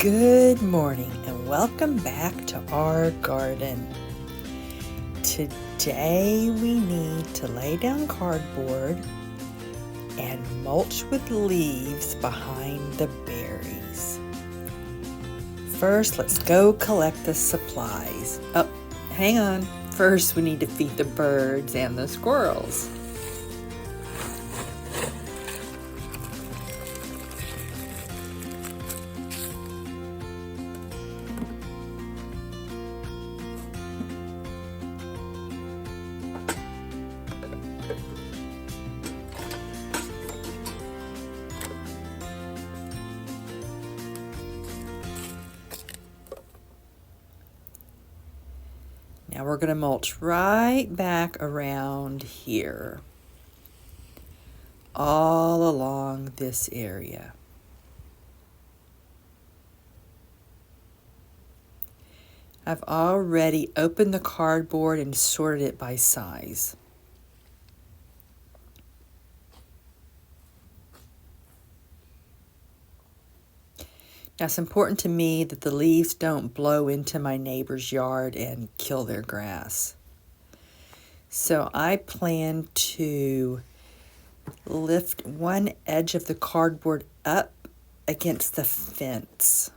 Good morning and welcome back to our garden. Today we need to lay down cardboard and mulch with leaves behind the berries. First, let's go collect the supplies. Oh, hang on. First, we need to feed the birds and the squirrels. Now we're going to mulch right back around here, all along this area. I've already opened the cardboard and sorted it by size. Now it's important to me that the leaves don't blow into my neighbor's yard and kill their grass. So I plan to lift one edge of the cardboard up against the fence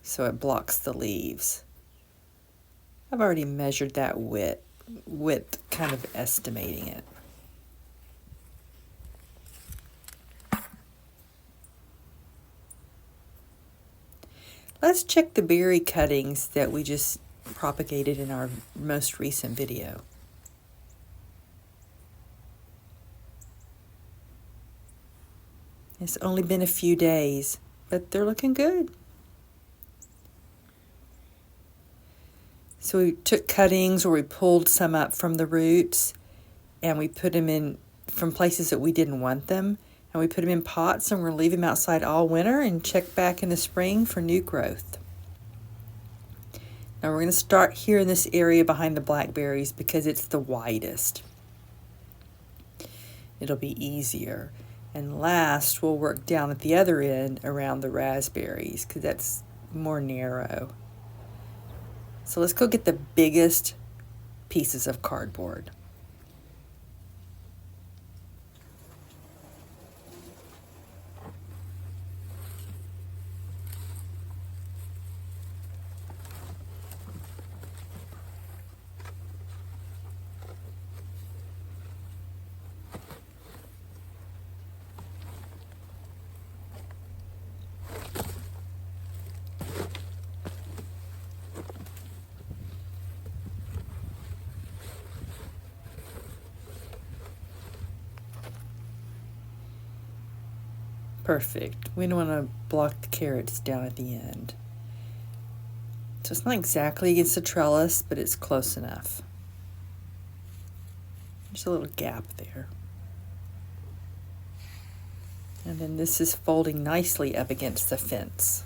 so it blocks the leaves. I've already measured that width, kind of estimating it. Let's check the berry cuttings that we just propagated in our most recent video. It's only been a few days, but they're looking good. So we took cuttings, or we pulled some up from the roots, and we put them in from places that we didn't want them. And we put them in pots, and we're going to leave them outside all winter and check back in the spring for new growth. Now we're going to start here in this area behind the blackberries because it's the widest. It'll be easier. And last, we'll work down at the other end around the raspberries because that's more narrow. So let's go get the biggest pieces of cardboard. Perfect. We don't want to block the carrots down at the end. So it's not exactly against the trellis, but it's close enough. There's a little gap there. And then this is folding nicely up against the fence.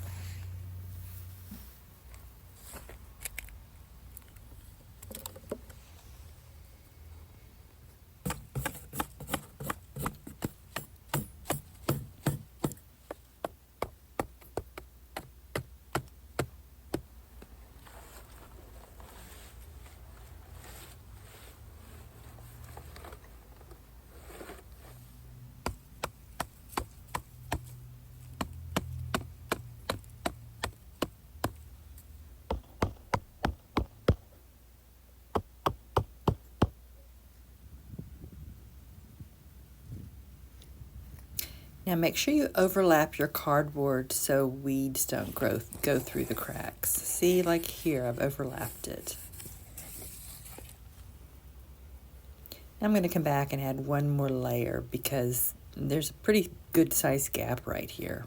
Now make sure you overlap your cardboard so weeds don't go through the cracks. See, like here, I've overlapped it. I'm going to come back and add one more layer because there's a pretty good sized gap right here.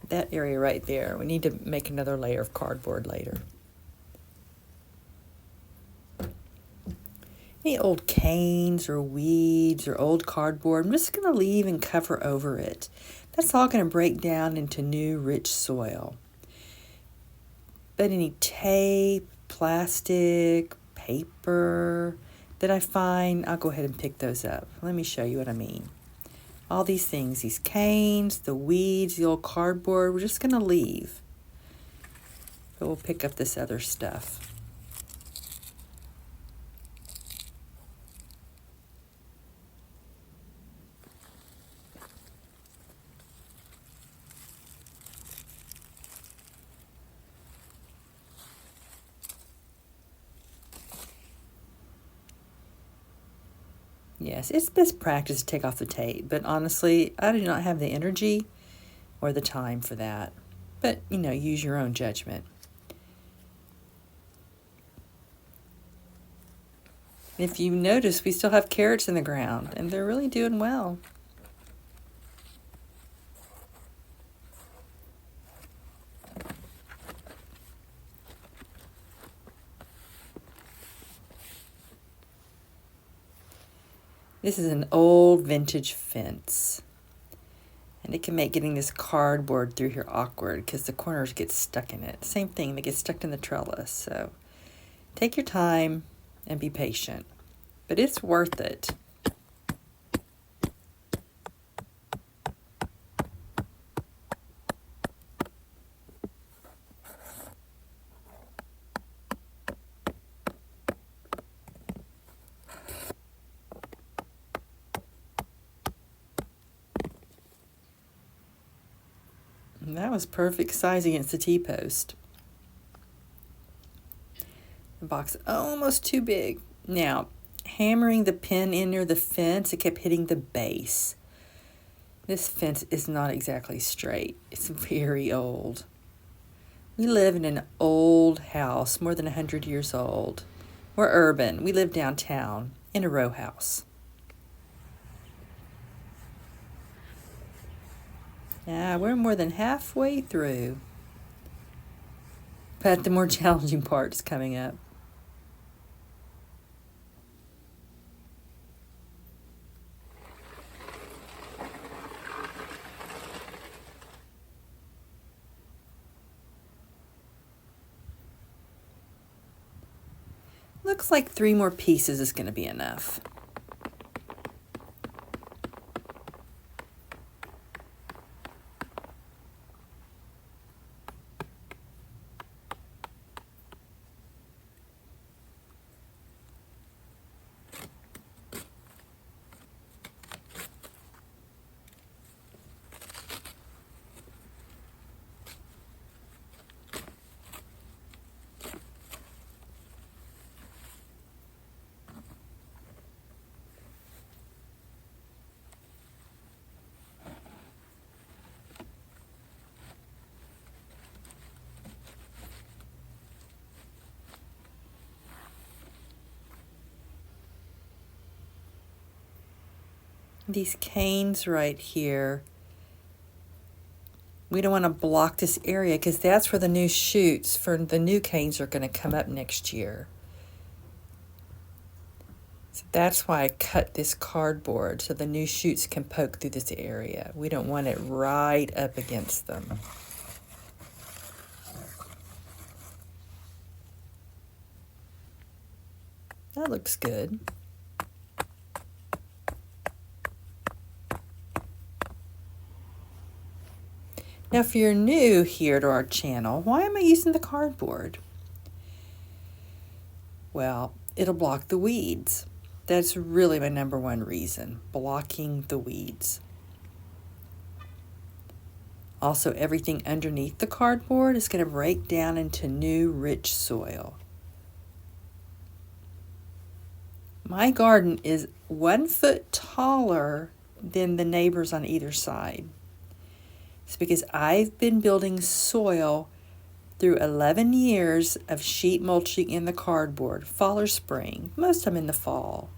That area right there, we need to make another layer of cardboard later. Any old canes or weeds or old cardboard, I'm just going to leave and cover over it. That's all going to break down into new rich soil. But any tape, plastic, paper that I find, I'll go ahead and pick those up. Let me show you what I mean. All these things, these canes, the weeds, the old cardboard, we're just going to leave. But we'll pick up this other stuff. Yes, it's best practice to take off the tape, but honestly, I do not have the energy or the time for that. But, use your own judgment. If you notice, we still have carrots in the ground, and they're really doing well. This is an old vintage fence, and it can make getting this cardboard through here awkward because the corners get stuck in it. Same thing, they get stuck in the trellis. So take your time and be patient, but it's worth it. And that was perfect size against the T-post. The box almost too big. Now, hammering the pin in near the fence, it kept hitting the base. This fence is not exactly straight. It's very old. We live in an old house, more than 100 years old. We're urban. We live downtown in a row house. Yeah, we're more than halfway through. But the more challenging part is coming up. Looks like 3 more pieces is going to be enough. These canes right here, we don't want to block this area because that's where the new shoots for the new canes are going to come up next year. So that's why I cut this cardboard so the new shoots can poke through this area. We don't want it right up against them. That looks good. Now, if you're new here to our channel, why am I using the cardboard? Well, it'll block the weeds. That's really my number one reason, blocking the weeds. Also, everything underneath the cardboard is going to break down into new, rich soil. My garden is 1 foot taller than the neighbors on either side. It's because I've been building soil through 11 years of sheet mulching in the cardboard, fall or spring, most of them in the fall.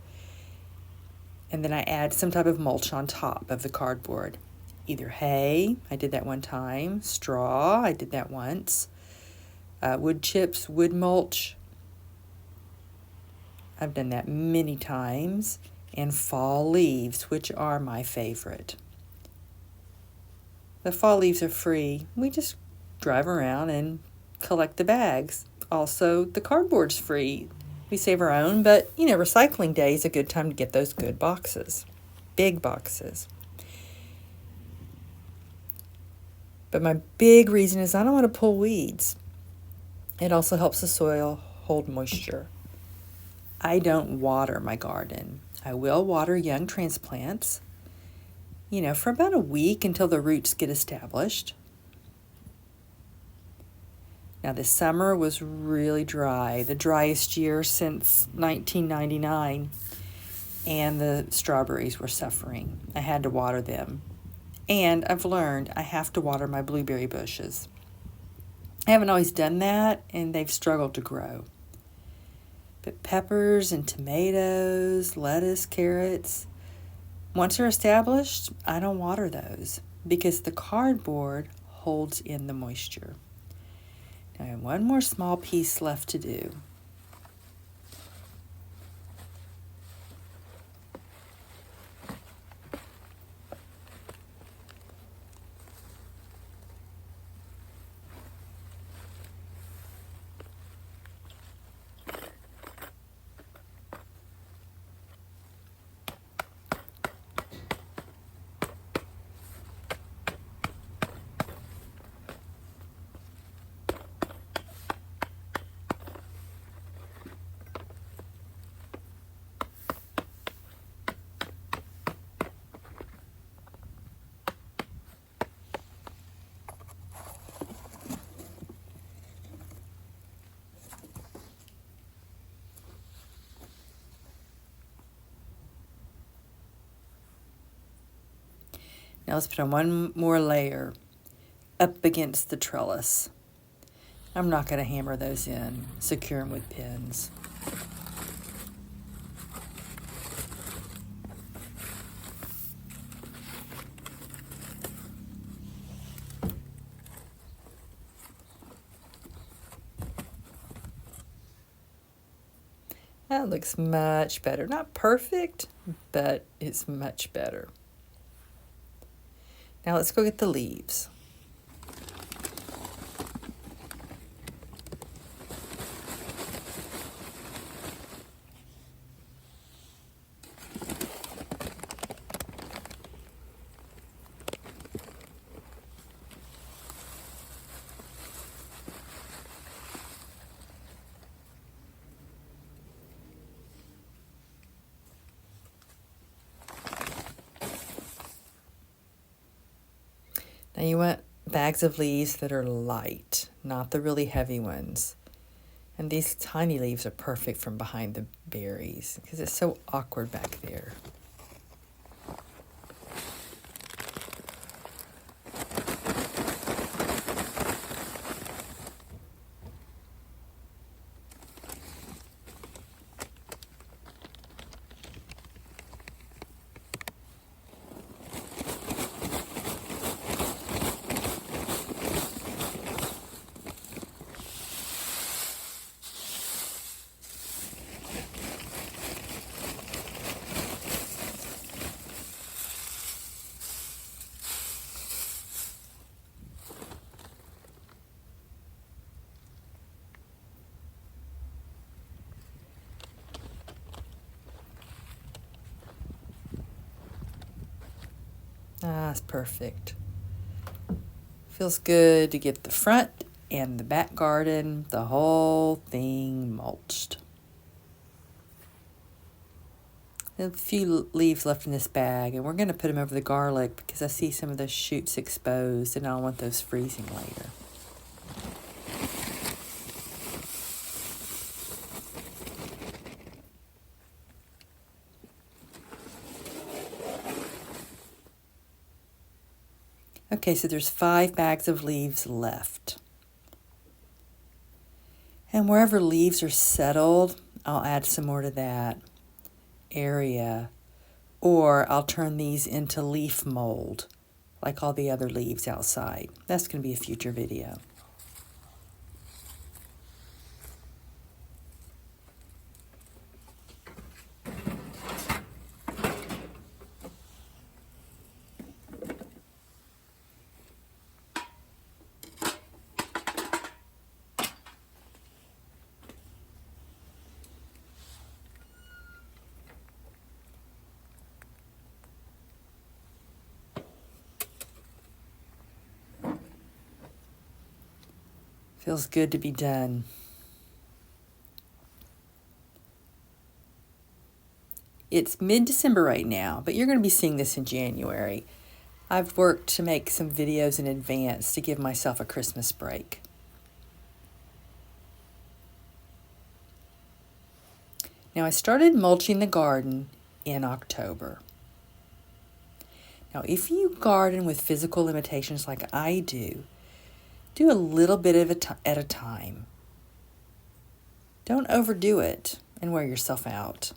And then I add some type of mulch on top of the cardboard. Either hay, I did that one time, straw, I did that once, wood chips, wood mulch, I've done that many times, and fall leaves, which are my favorite. The fall leaves are free. We just drive around and collect the bags. Also, the cardboard's free. We save our own, but recycling day is a good time to get those good boxes, big boxes. But my big reason is I don't want to pull weeds. It also helps the soil hold moisture. I don't water my garden. I will water young transplants, for about a week until the roots get established. Now, this summer was really dry, the driest year since 1999, and the strawberries were suffering. I had to water them. And I've learned I have to water my blueberry bushes. I haven't always done that, and they've struggled to grow. But peppers and tomatoes, lettuce, carrots, once they're established, I don't water those because the cardboard holds in the moisture. Now I have one more small piece left to do. Now let's put on one more layer up against the trellis. I'm not going to hammer those in, secure them with pins. That looks much better. Not perfect, but it's much better. Now let's go get the leaves. Now you want bags of leaves that are light, not the really heavy ones. And these tiny leaves are perfect from behind the berries because it's so awkward back there. Ah, it's perfect. Feels good to get the front and the back garden, the whole thing mulched. A few leaves left in this bag, and we're going to put them over the garlic because I see some of those shoots exposed, and I don't want those freezing later. Okay, so there's 5 bags of leaves left. And wherever leaves are settled, I'll add some more to that area. Or I'll turn these into leaf mold, like all the other leaves outside. That's going to be a future video. Feels good to be done. It's mid-December right now, but you're going to be seeing this in January. I've worked to make some videos in advance to give myself a Christmas break. Now, I started mulching the garden in October. Now, if you garden with physical limitations like I do a little bit at a time. Don't overdo it and wear yourself out.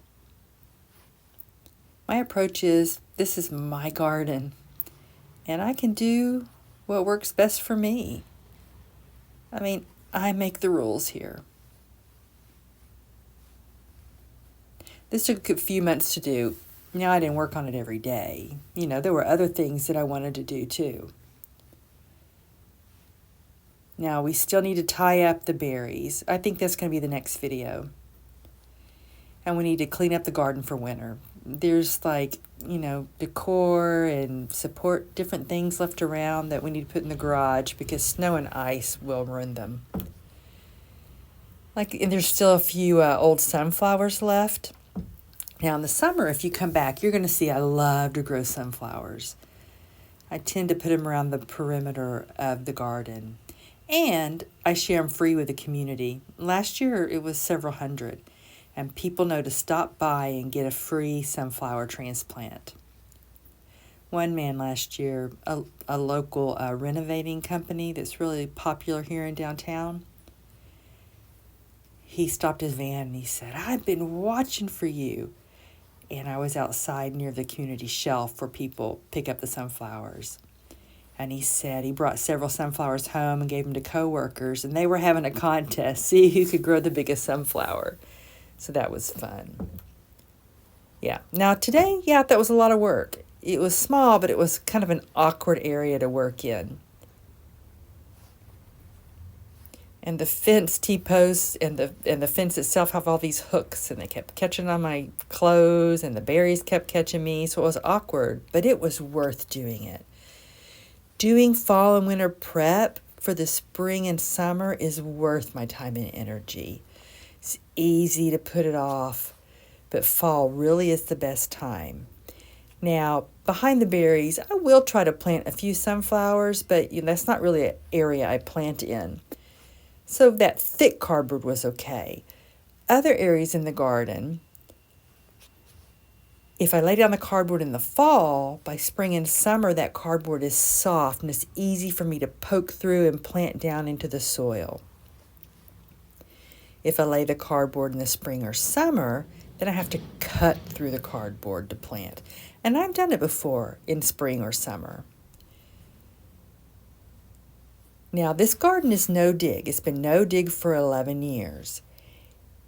My approach is, this is my garden, and I can do what works best for me. I mean, I make the rules here. This took a few months to do. Now, I didn't work on it every day. There were other things that I wanted to do too. Now, we still need to tie up the berries. I think that's going to be the next video. And we need to clean up the garden for winter. There's decor and support, different things left around that we need to put in the garage because snow and ice will ruin them. And there's still a few old sunflowers left. Now, in the summer, if you come back, you're going to see I love to grow sunflowers. I tend to put them around the perimeter of the garden. And I share them free with the community. Last year, it was several hundred. And people know to stop by and get a free sunflower transplant. One man last year, a local renovating company that's really popular here in downtown, he stopped his van and he said, "I've been watching for you." And I was outside near the community shelf where people pick up the sunflowers. And he said he brought several sunflowers home and gave them to coworkers, and they were having a contest, see who could grow the biggest sunflower. So that was fun. Yeah. Now today, that was a lot of work. It was small, but it was kind of an awkward area to work in. And the fence, T-posts, and the fence itself have all these hooks, and they kept catching on my clothes, and the berries kept catching me, so it was awkward, but it was worth doing it. Doing fall and winter prep for the spring and summer is worth my time and energy. It's easy to put it off, but fall really is the best time. Now, behind the berries, I will try to plant a few sunflowers, but that's not really an area I plant in. So that thick cardboard was okay. Other areas in the garden, if I lay down the cardboard in the fall, by spring and summer, that cardboard is soft and it's easy for me to poke through and plant down into the soil. If I lay the cardboard in the spring or summer, then I have to cut through the cardboard to plant. And I've done it before in spring or summer. Now, this garden is no dig. It's been no dig for 11 years.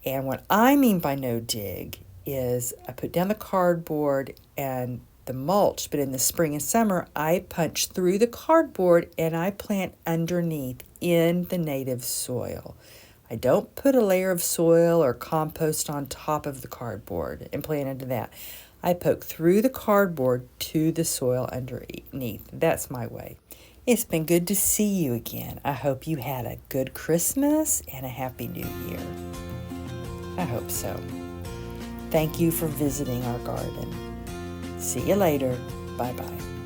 And what I mean by no dig is I put down the cardboard and the mulch, but in the spring and summer, I punch through the cardboard and I plant underneath in the native soil. I don't put a layer of soil or compost on top of the cardboard and plant into that. I poke through the cardboard to the soil underneath. That's my way. It's been good to see you again. I hope you had a good Christmas and a Happy New Year. I hope so. Thank you for visiting our garden. See you later. Bye-bye.